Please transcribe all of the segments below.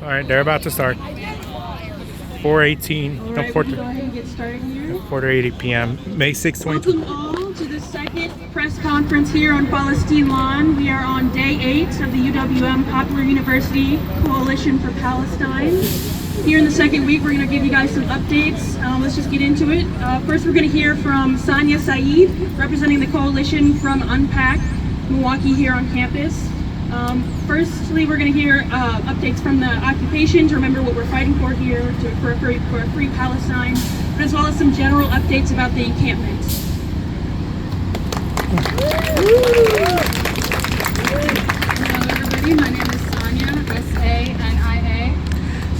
All right, they're about to start. 4:18. All right, we can go ahead and get started here. 4:80 p.m. May 6, 2020. Welcome all to the second press conference here on Falasteen Lawn. We are on day 8 of the UWM Popular University Coalition for Palestine. Here in the second week, we're going to give you guys some updates. Let's just get into it. First, we're going to hear from Sanya Saeed, representing the coalition from Unpack, Milwaukee, here on campus. Firstly, we're going to hear updates from the occupation to remember what we're fighting for here, for a free Palestine, but as well as some general updates about the encampment. Hello everybody, my name is Sanya, S-A-N-I-A.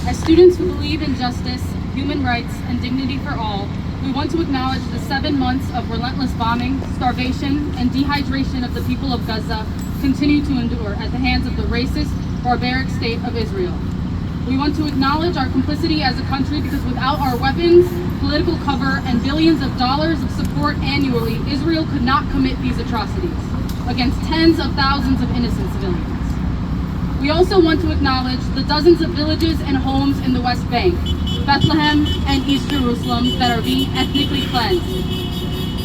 As students who believe in justice, human rights, and dignity for all, we want to acknowledge the 7 months of relentless bombing, starvation, and dehydration of the people of Gaza continue to endure at the hands of the racist, barbaric state of Israel. We want to acknowledge our complicity as a country because without our weapons, political cover, and billions of dollars of support annually, Israel could not commit these atrocities against tens of thousands of innocent civilians. We also want to acknowledge the dozens of villages and homes in the West Bank, Bethlehem, and East Jerusalem that are being ethnically cleansed.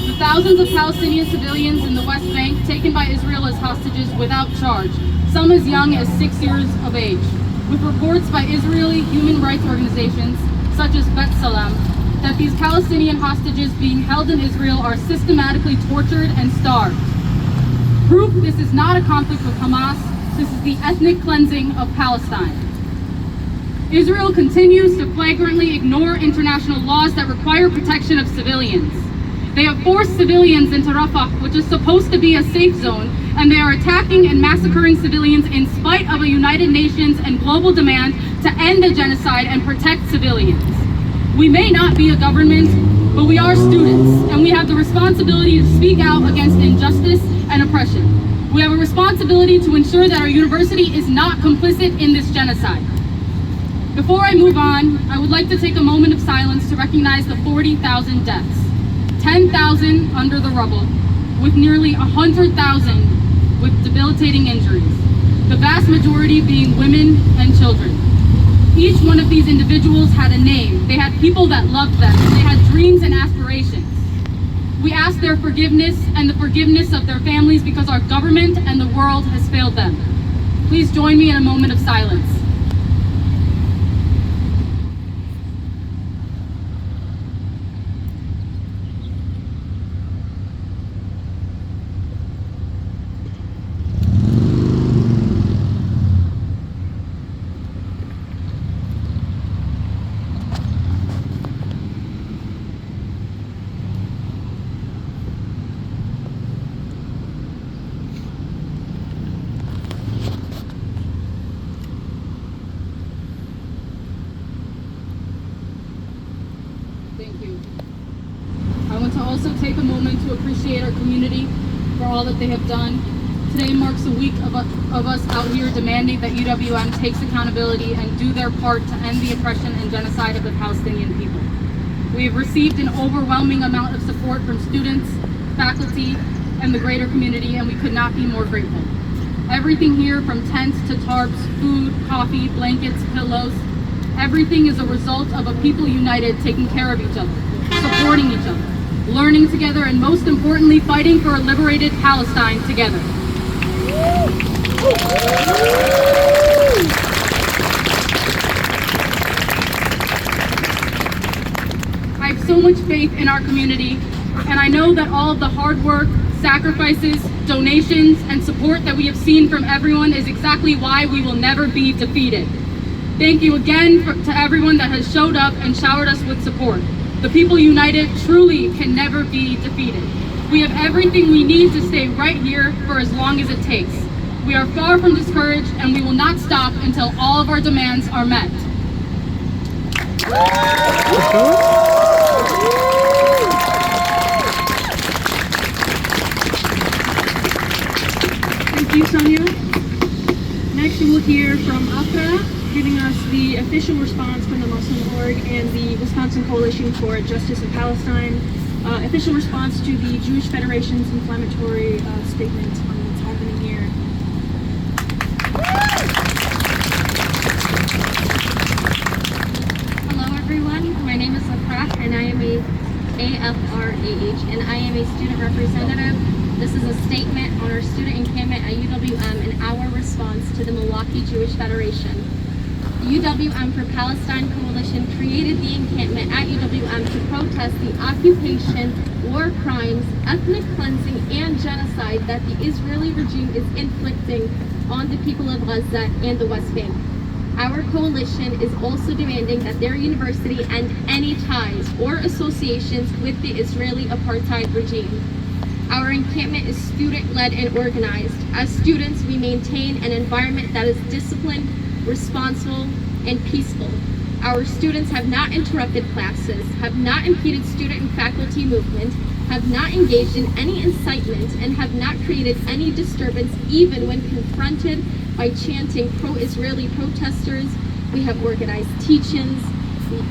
The thousands of Palestinian civilians in the West Bank taken by Israel as hostages without charge, some as young as 6 years of age, with reports by Israeli human rights organizations such as B'Tselem that these Palestinian hostages being held in Israel are systematically tortured and starved. Proof this is not a conflict with Hamas, this is the ethnic cleansing of Palestine. Israel continues to flagrantly ignore international laws that require protection of civilians. They have forced civilians into Rafah, which is supposed to be a safe zone, and they are attacking and massacring civilians in spite of a United Nations and global demand to end the genocide and protect civilians. We may not be a government, but we are students, and we have the responsibility to speak out against injustice and oppression. We have a responsibility to ensure that our university is not complicit in this genocide. Before I move on, I would like to take a moment of silence to recognize the 40,000 deaths. 10,000 under the rubble, with nearly 100,000 with debilitating injuries, the vast majority being women and children. Each one of these individuals had a name. They had people that loved them, and they had dreams and aspirations. We ask their forgiveness and the forgiveness of their families because our government and the world has failed them. Please join me in a moment of silence. Thank you. I want to also take a moment to appreciate our community for all that they have done. Today marks a week of us out here demanding that UWM takes accountability and do their part to end the oppression and genocide of the Palestinian people. We have received an overwhelming amount of support from students, faculty, and the greater community, and we could not be more grateful. Everything here from tents to tarps, food, coffee, blankets, pillows, everything is a result of a people united, taking care of each other, supporting each other, learning together, and most importantly, fighting for a liberated Palestine together. I have so much faith in our community, and I know that all of the hard work, sacrifices, donations, and support that we have seen from everyone is exactly why we will never be defeated. Thank you again to everyone that has showed up and showered us with support. The people united truly can never be defeated. We have everything we need to stay right here for as long as it takes. We are far from discouraged, and we will not stop until all of our demands are met. Thank you, Sonia. Next, you will hear from Afra, giving us the official response from the Muslim Org and the Wisconsin Coalition for Justice in Palestine. Official response to the Jewish Federation's inflammatory statement on what's happening here. am a student representative. This is a statement on our student encampment at UWM and our response to the Milwaukee Jewish Federation. The UWM for Palestine Coalition created the encampment at UWM to protest the occupation, war crimes, ethnic cleansing, and genocide that the Israeli regime is inflicting on the people of Gaza and the West Bank. Our coalition is also demanding that their university end any ties or associations with the Israeli apartheid regime. Our encampment is student-led and organized. As students, we maintain an environment that is disciplined, responsible, and peaceful. Our students have not interrupted classes, have not impeded student and faculty movement, have not engaged in any incitement, and have not created any disturbance even when confronted by chanting pro-Israeli protesters. We have organized teach-ins,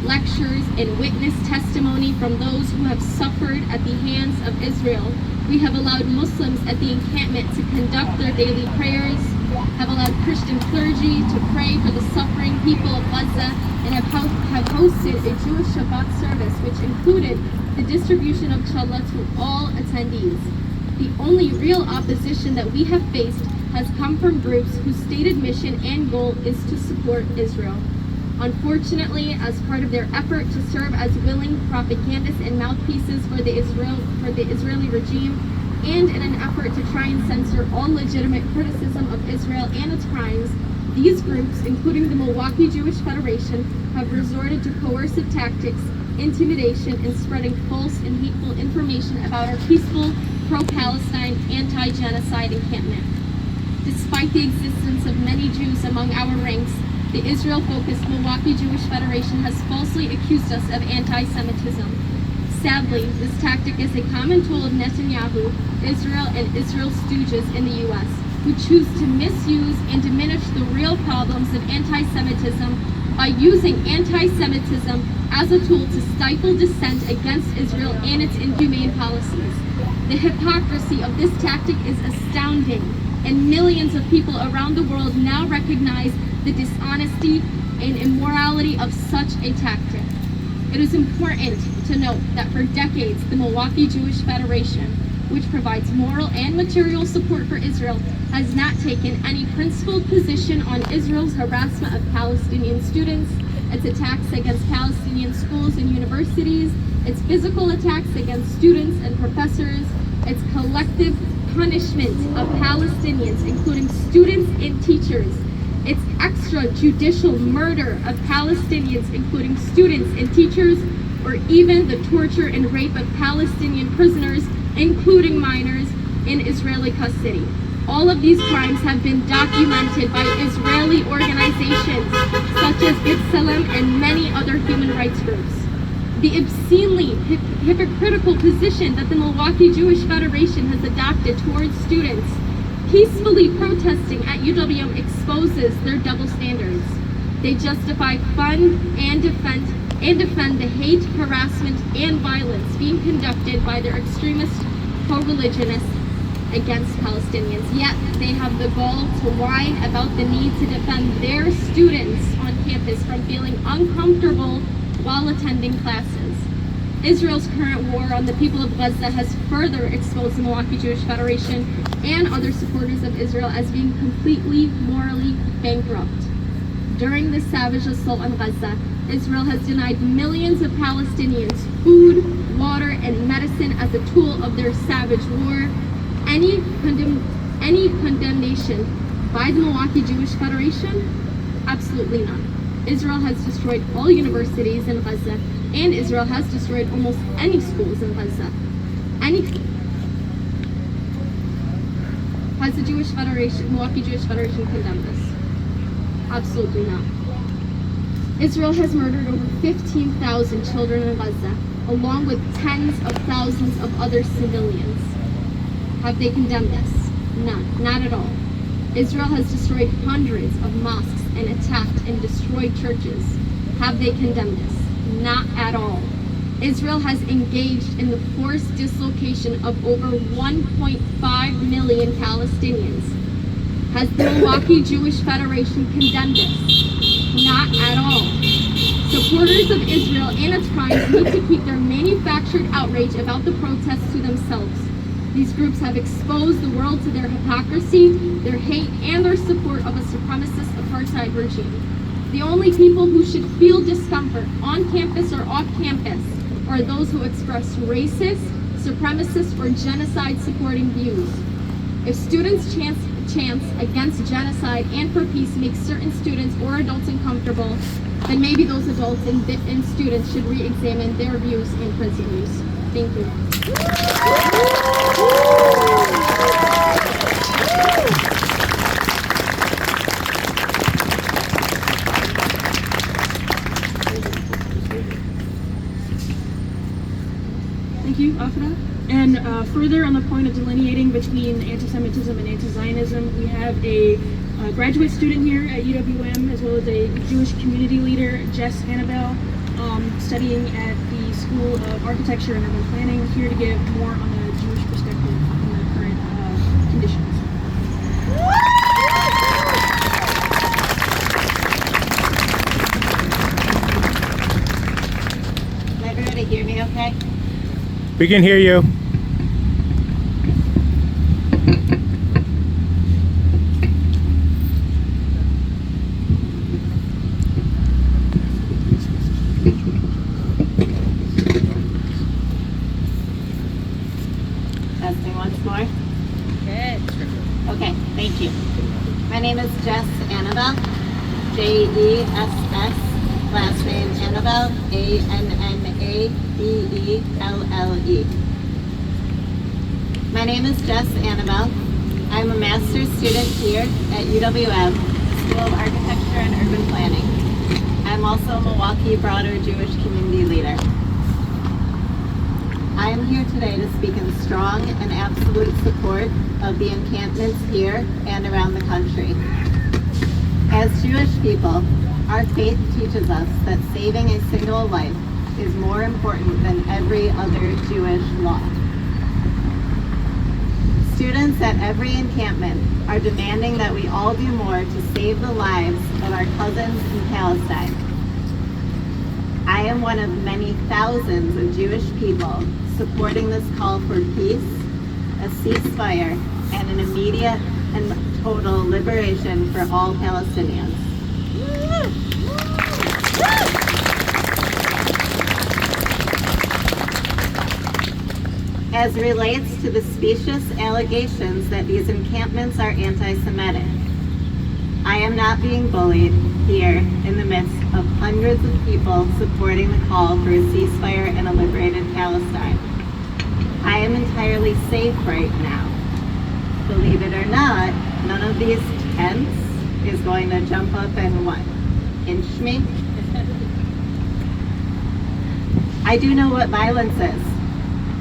lectures, and witness testimony from those who have suffered at the hands of Israel. We have allowed Muslims at the encampment to conduct their daily prayers, have allowed Christian clergy to pray for the suffering people of Gaza, and have hosted a Jewish Shabbat service which included the distribution of challah to all attendees. The only real opposition that we have faced has come from groups whose stated mission and goal is to support Israel. Unfortunately, as part of their effort to serve as willing propagandists and mouthpieces for the Israeli regime, and in an effort to try and censor all legitimate criticism of Israel and its crimes, these groups, including the Milwaukee Jewish Federation, have resorted to coercive tactics, intimidation, and spreading false and hateful information about our peaceful, pro-Palestine, anti-genocide encampment. Despite the existence of many Jews among our ranks, the Israel-focused Milwaukee Jewish Federation has falsely accused us of anti-Semitism. Sadly, this tactic is a common tool of Netanyahu, Israel, and Israel's stooges in the U.S., who choose to misuse and diminish the real problems of anti-Semitism by using anti-Semitism as a tool to stifle dissent against Israel and its inhumane policies. The hypocrisy of this tactic is astounding, and millions of people around the world now recognize the dishonesty and immorality of such a tactic. It is important to note that for decades, the Milwaukee Jewish Federation, which provides moral and material support for Israel, has not taken any principled position on Israel's harassment of Palestinian students, its attacks against Palestinian schools and universities, its physical attacks against students and professors, its collective punishment of Palestinians, including students and teachers, its extrajudicial murder of Palestinians, including students and teachers, or even the torture and rape of Palestinian prisoners, including minors, in Israeli custody. All of these crimes have been documented by Israeli organizations such as B'Tselem and many other human rights groups. The obscenely hypocritical position that the Milwaukee Jewish Federation has adopted towards students peacefully protesting at UWM exposes their double standards. They justify, fund, and defend the hate, harassment, and violence being conducted by their extremist co-religionists against Palestinians. Yet they have the gall to whine about the need to defend their students on campus from feeling uncomfortable while attending classes. Israel's current war on the people of Gaza has further exposed the Milwaukee Jewish Federation and other supporters of Israel as being completely morally bankrupt. During this savage assault on Gaza, Israel has denied millions of Palestinians food, water, and medicine as a tool of their savage war. Any condemnation by the Milwaukee Jewish Federation? Absolutely none. Israel has destroyed all universities in Gaza, and Israel has destroyed almost any schools in Gaza. Has the Milwaukee Jewish Federation condemned this? Absolutely not. Israel has murdered over 15,000 children in Gaza, along with tens of thousands of other civilians. Have they condemned this? None, not at all. Israel has destroyed hundreds of mosques and attacked and destroyed churches. Have they condemned this? Not at all. Israel has engaged in the forced dislocation of over 1.5 million Palestinians. Has the Milwaukee Jewish Federation condemned this? Not at all. Supporters of Israel and its crimes need to keep their manufactured outrage about the protests to themselves. These groups have exposed the world to their hypocrisy, their hate, and their support of a supremacist apartheid regime. The only people who should feel discomfort on campus or off campus are those who express racist, supremacist, or genocide-supporting views. If students' chants against genocide and for peace makes certain students or adults uncomfortable, then maybe those adults and students should re-examine their views and principles. Thank you. Thank you, Afra. And further on the point of delineating between anti-Semitism and anti-Zionism, we have a graduate student here at UWM, as well as a Jewish community leader, Jess Annabelle, studying at the School of Architecture and Urban Planning, here to give more on the Jewish perspective on the current conditions. Can everybody hear me okay? We can hear you. Testing once more. Good. Okay, thank you. My name is Jess Annabelle, Jess, last name Annabelle, Annabelle. My name is Jess Annabelle. I'm a master's student here at UWM, School of Architecture and Urban Planning. I'm also a Milwaukee broader Jewish community leader. I am here today to speak in strong and absolute support of the encampments here and around the country. As Jewish people, our faith teaches us that saving a single life is more important than every other Jewish law. Students at every encampment are demanding that we all do more to save the lives of our cousins in Palestine. I am one of many thousands of Jewish people supporting this call for peace, a ceasefire, and an immediate and total liberation for all Palestinians. As relates to the specious allegations that these encampments are anti-Semitic, I am not being bullied here in the midst of hundreds of people supporting the call for a ceasefire and a liberated Palestine. I am entirely safe right now. Believe it or not, none of these tents is going to jump up and what? Inch me? I do know what violence is.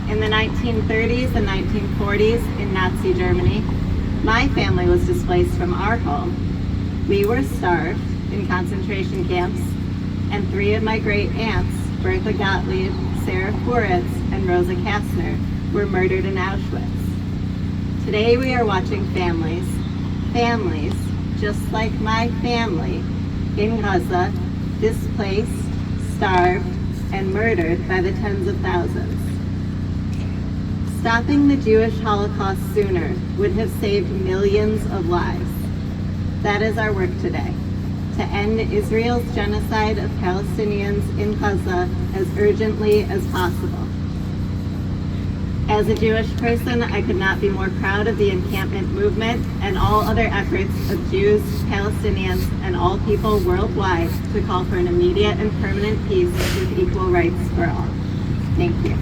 In the 1930s and 1940s in Nazi Germany, my family was displaced from our home. We were starved in concentration camps, and three of my great aunts, Bertha Gottlieb, Sarah Foritz, and Rosa Kastner, were murdered in Auschwitz. Today we are watching families just like my family in Gaza, displaced, starved, and murdered by the tens of thousands. Stopping the Jewish Holocaust sooner would have saved millions of lives. That is our work today, to end Israel's genocide of Palestinians in Gaza as urgently as possible. As a Jewish person, I could not be more proud of the encampment movement and all other efforts of Jews, Palestinians, and all people worldwide to call for an immediate and permanent peace with equal rights for all. Thank you.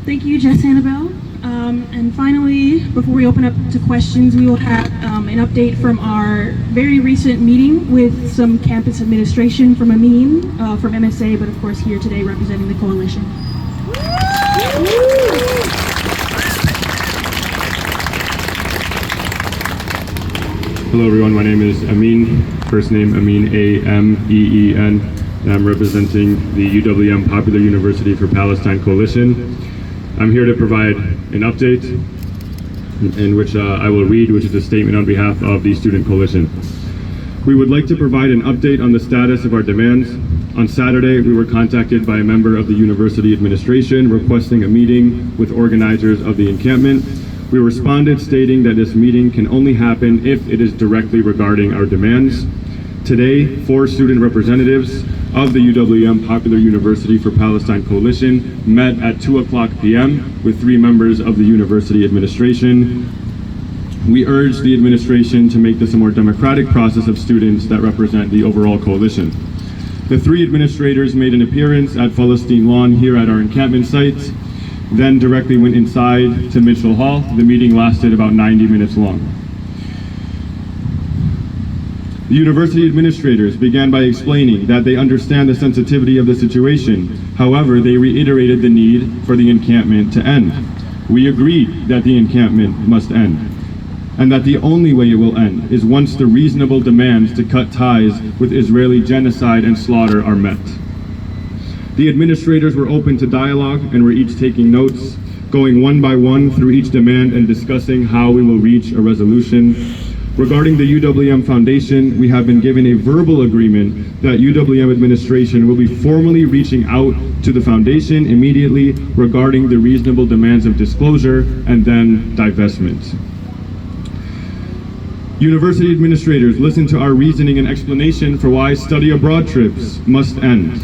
Thank you, Jess Annabelle. And finally, before we open up to questions, we will have an update from our very recent meeting with some campus administration from Amin, from MSA, but of course here today representing the coalition. Hello everyone, my name is Amin, first name Amin, A-M-E-E-N, and I'm representing the UWM Popular University for Palestine Coalition. I'm here to provide an update in which I will read, which is a statement on behalf of the Student Coalition. We would like to provide an update on the status of our demands. On Saturday, we were contacted by a member of the university administration requesting a meeting with organizers of the encampment. We responded stating that this meeting can only happen if it is directly regarding our demands. Today, 4 student representatives of the UWM Popular University for Palestine Coalition met at 2:00 p.m. with 3 members of the university administration. We urge the administration to make this a more democratic process of students that represent the overall coalition. The 3 administrators made an appearance at Falasteen Lawn here at our encampment site, then directly went inside to Mitchell Hall. The meeting lasted about 90 minutes long. The university administrators began by explaining that they understand the sensitivity of the situation. However, they reiterated the need for the encampment to end. We agreed that the encampment must end, and that the only way it will end is once the reasonable demands to cut ties with Israeli genocide and slaughter are met. The administrators were open to dialogue and were each taking notes, going one by one through each demand and discussing how we will reach a resolution. Regarding the UWM Foundation, we have been given a verbal agreement that UWM administration will be formally reaching out to the foundation immediately regarding the reasonable demands of disclosure and then divestment. University administrators listened to our reasoning and explanation for why study abroad trips must end.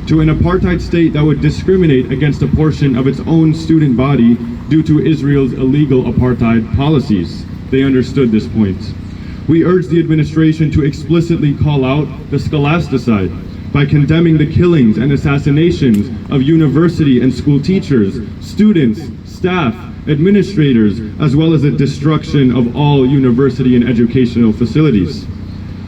To an apartheid state that would discriminate against a portion of its own student body due to Israel's illegal apartheid policies. They understood this point. We urge the administration to explicitly call out the scholasticide by condemning the killings and assassinations of university and school teachers, students, staff, administrators, as well as the destruction of all university and educational facilities.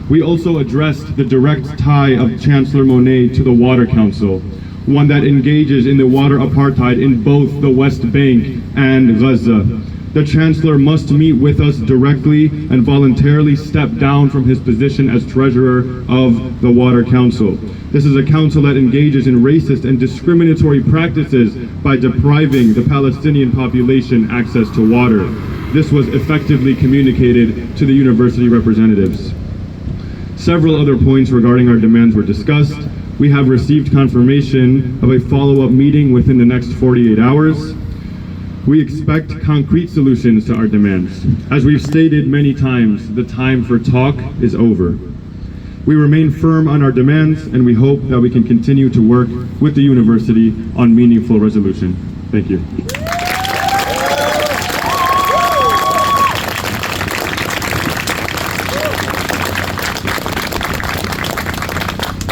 We also addressed the direct tie of Chancellor Monet to the Water Council, one that engages in the water apartheid in both the West Bank and Gaza. The Chancellor must meet with us directly and voluntarily step down from his position as treasurer of the Water Council. This is a council that engages in racist and discriminatory practices by depriving the Palestinian population access to water. This was effectively communicated to the university representatives. Several other points regarding our demands were discussed. We have received confirmation of a follow-up meeting within the next 48 hours. We expect concrete solutions to our demands. As we've stated many times, the time for talk is over. We remain firm on our demands, and we hope that we can continue to work with the university on meaningful resolution. Thank you.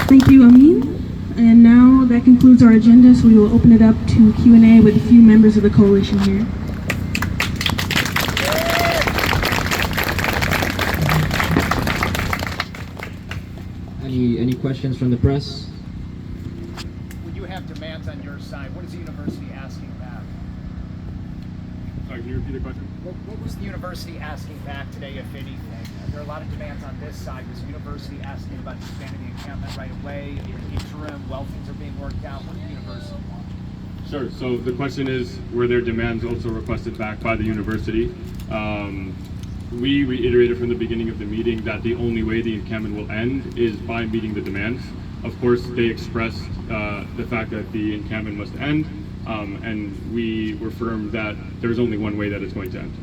Thank you, Amin. And now that concludes our agenda, so we will open it up to Q&A with a few members of the coalition here. Any questions from the press? When you have demands on your side, what is the university asking back? Sorry, can you repeat the question? What was the university asking back today, if anything? There are a lot of demands on this side. Was the university asking about expanding the encampment right away, interim, while things are being worked out? What did the university want? Sure. So the question is, were there demands also requested back by the university? We reiterated from the beginning of the meeting that the only way the encampment will end is by meeting the demands. Of course, they expressed the fact that the encampment must end, and we were firm that there's only one way that it's going to end.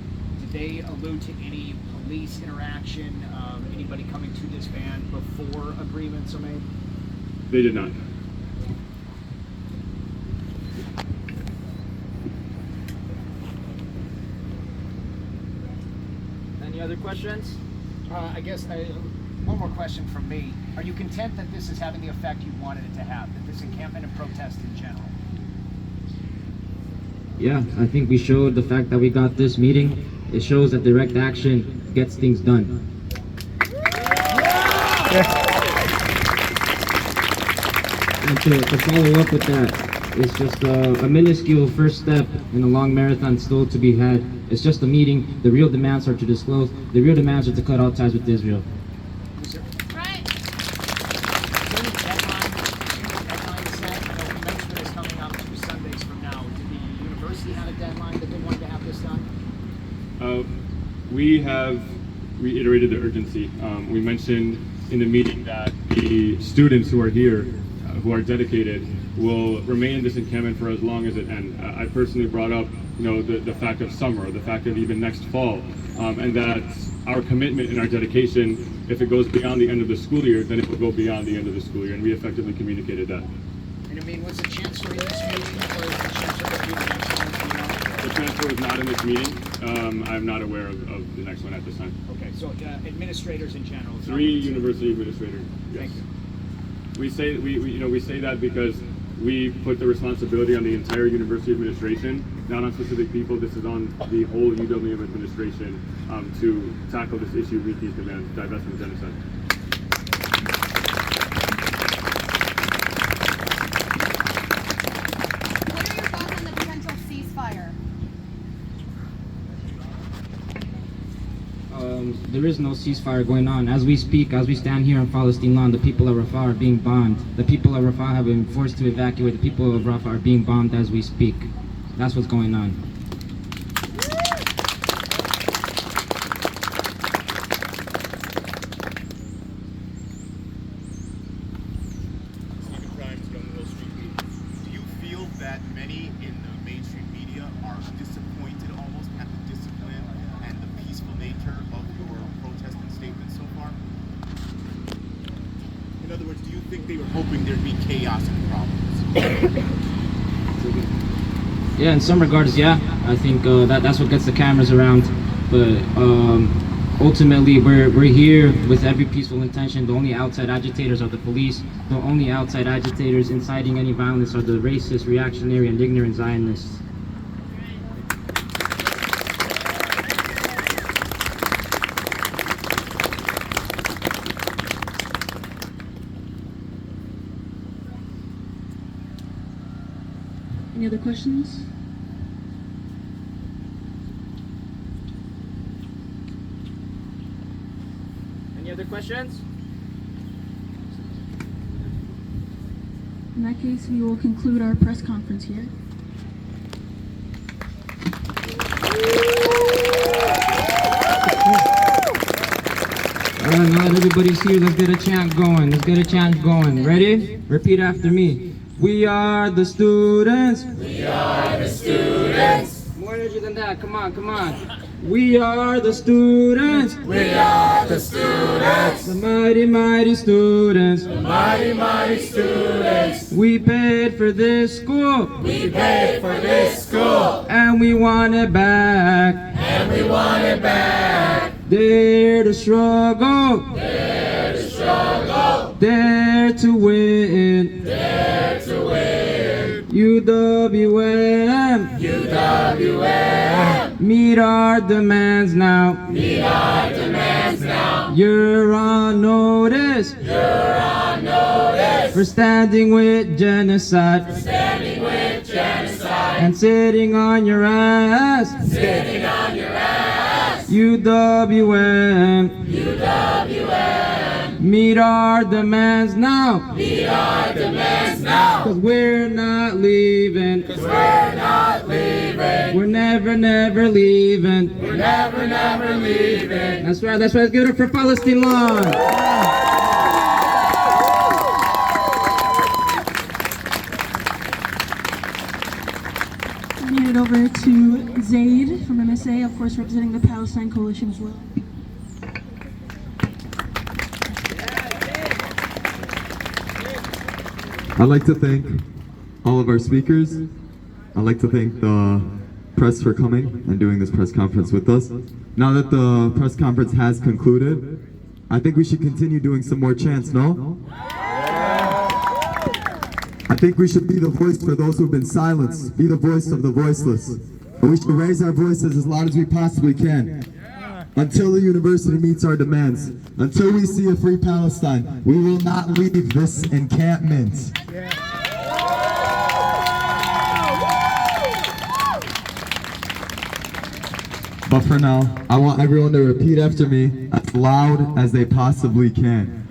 Did they allude to any police interaction, anybody coming to this van before agreements are made? They did not. Any other questions? I guess one more question from me. Are you content that this is having the effect you wanted it to have, that this encampment and protest in general? Yeah, I think we showed the fact that we got this meeting. It shows that direct action gets things done. And to follow up with that, it's just a minuscule first step in a long marathon still to be had. It's just a meeting. The real demands are to disclose. The real demands are to cut all ties with Israel. Right. Is there any deadline set? I know we mentioned this coming up 2 Sundays from now. Did the university have a deadline that they wanted to have this done? We have reiterated the urgency. We mentioned in the meeting that the students who are here, who are dedicated, will remain in this encampment for as long as it ends. I personally brought up, the fact of summer, the fact of even next fall, and that our commitment and our dedication, if it goes beyond the end of the school year, then it will go beyond the end of the school year, and we effectively communicated that. And I mean, was the chancellor in this meeting, or is the chancellor going to be the next one? The chancellor is not in this meeting. I'm not aware of the next one at this time. Okay, so administrators in general. 3 university administrators. Yes. Thank you. We say that because we put the responsibility on the entire university administration, not on specific people. This is on the whole UWM administration to tackle this issue, meet these demands, divestment, genocide. What are your thoughts on the potential ceasefire? There is no ceasefire going on. As we speak, as we stand here on Falasteen Lawn, the people of Rafah are being bombed. The people of Rafah have been forced to evacuate. The people of Rafah are being bombed as we speak. That's what's going on. Do you feel that many in the mainstream media are disappointed almost at the discipline and the peaceful nature of your protesting statements so far? In other words, do you think they were hoping there'd be chaos and problems? Yeah, in some regards, yeah. I think that's what gets the cameras around. But ultimately, we're here with every peaceful intention. The only outside agitators are the police. The only outside agitators inciting any violence are the racist, reactionary, and ignorant Zionists. Any other questions? Any other questions? In that case, we will conclude our press conference here. All right, now that everybody's here, let's get a chant going. Let's get a chant going. Ready? Repeat after me. We are the students. We are the students. More energy than that. Come on, come on. We are the students. We are the students. The mighty, mighty students. The mighty, mighty students. We paid for this school. We paid for this school. And we want it back. And we want it back. Dare to struggle. Dare to struggle. Dare to win. Dare to win. UWM. UWM. Meet our demands now. Meet our demands now. You're on notice. You're on notice. For standing with genocide. For standing with genocide. And sitting on your ass. Sitting on your ass. UWM. UWM. Meet our demands now. Meet our demands now. Cause we're not leaving. Cause we're not leaving. We're never, never leaving. We're never, never leaving. That's right, that's right. Let's give it up for Falasteen Lawn. Handing it over to Zaid from MSA, of course representing the Palestine Coalition as well. I'd like to thank all of our speakers. I'd like to thank the press for coming and doing this press conference with us. Now that the press conference has concluded, I think we should continue doing some more chants, no? I think we should be the voice for those who've been silenced, be the voice of the voiceless. And we should raise our voices as loud as we possibly can. Until the university meets our demands, until we see a free Palestine, we will not leave this encampment. But for now, I want everyone to repeat after me as loud as they possibly can.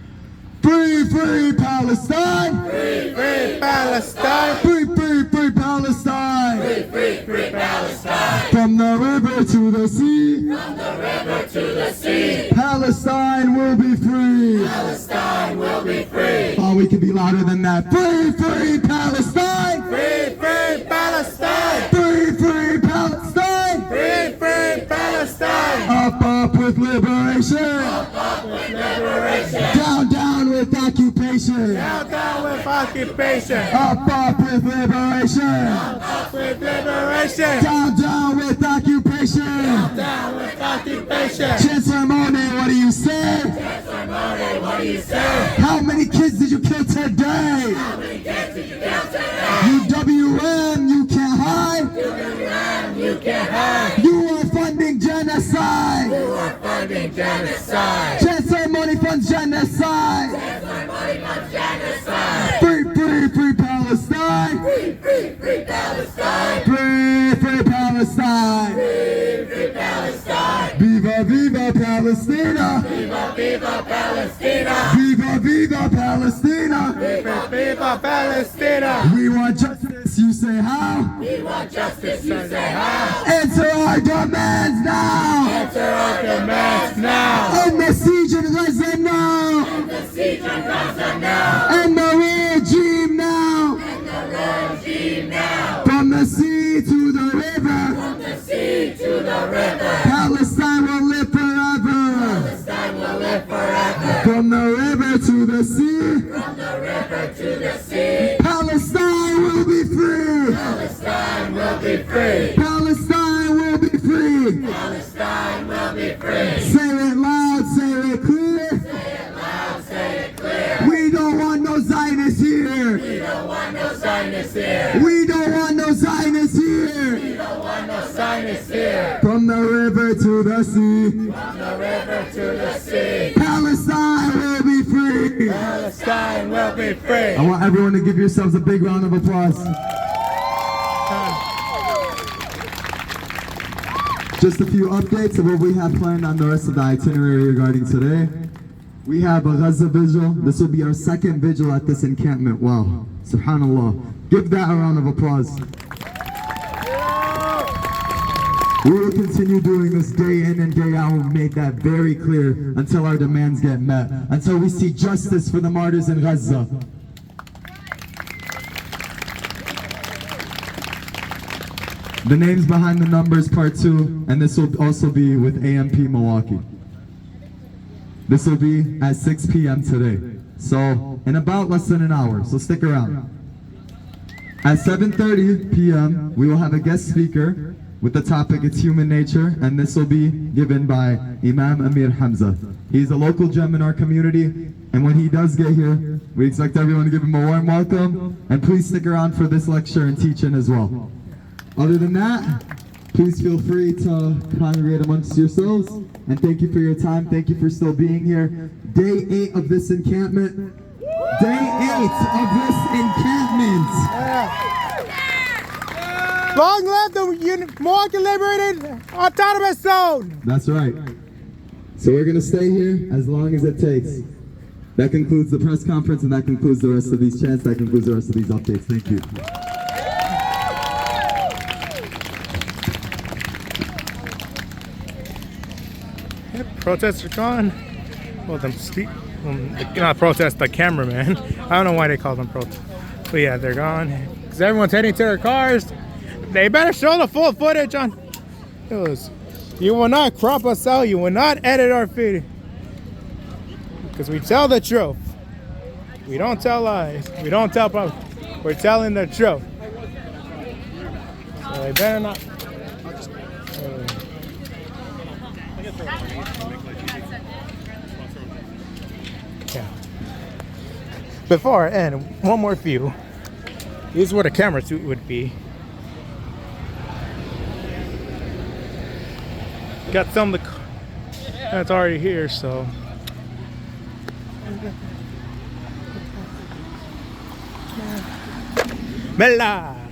Free, free Palestine! Free, free Palestine! Free, free, free Palestine! Free, free, free Palestine! From the river to the sea! From the river to the sea! Palestine will be free! Palestine will be free! Oh, we can be louder than that. Free, free Palestine! Free, free Palestine! Free, free Palestine! Free, free Palestine! Up with liberation! Up with liberation! Down with occupation! Down with occupation! Up with liberation! Up with liberation! Down with occupation! Down with occupation! Chancellor Monet, what do you say? Chancellor Monet, what do you say? How many kids did you kill today? How many kids did you kill today? UWM, you can't hide! UWM, you can't hide! You are funding genocide! You are funding genocide! Chancellor Monet funds genocide! Chancellor Monet funds genocide! Free, free, free Palestine! Free, free, free Palestine! Free, free Palestine! Free, free Palestine! Viva, viva Palestina! Viva, viva Palestina! Viva, viva Palestina! Viva, viva Palestina! We want justice, you say how? We want justice, you say how? Answer our demands now! Answer our demands now! End the siege in Gaza now! End the siege in Gaza now! End the regime now! End the regime now! From the sea to the river! From the sea to the river! Palestine will live forever! Palestine will live forever! From the river to the sea! From the river to the sea! Palestine will be free! Palestine will be free! Palestine will be free! Palestine will be free! Say it loud, say it clear! Say it loud, say it clear! We don't want no Zionists here! We don't want no Zionists here! We don't want no Zionists here! We don't want no Zionists here! From the river to the sea! From the river to the sea! Palestine will be free! Palestine will be free! I want everyone to give yourselves a big round of applause. Just a few updates of what we have planned on the rest of the itinerary regarding today. We have a Gaza vigil. This will be our second vigil at this encampment. Wow, subhanallah. Give that a round of applause. We will continue doing this day in and day out. We've made that very clear until our demands get met, until we see justice for the martyrs in Gaza. The names behind the numbers, part 2, and this will also be with AMP Milwaukee. This will be at 6 p.m. today, so in about less than an hour, so stick around. At 7:30 p.m., we will have a guest speaker with the topic, It's Human Nature, and this will be given by Imam Amir Hamza. He's a local gem in our community, and when he does get here, we expect everyone to give him a warm welcome, and please stick around for this lecture and teaching as well. Other than that, please feel free to congregate amongst yourselves, and thank you for your time. Thank you for still being here. Day 8 of this encampment. Day 8 of this encampment. Long live the Milwaukee Liberated Autonomous Zone! That's right. So we're going to stay here as long as it takes. That concludes the press conference, and that concludes the rest of these chants. That concludes the rest of these updates. Thank you. Protests are gone. Well, not protests, the cameraman. I don't know why they call them protests. But yeah, they're gone. Because everyone's heading to their cars. They better show the full footage on. You will not crop us out. You will not edit our feed. Because we tell the truth. We don't tell lies. We don't tell problems. We're telling the truth. So they better not. Yeah. Before I end, one more view. This is where the camera suit would be. Got some of the that's already here, so. Bella!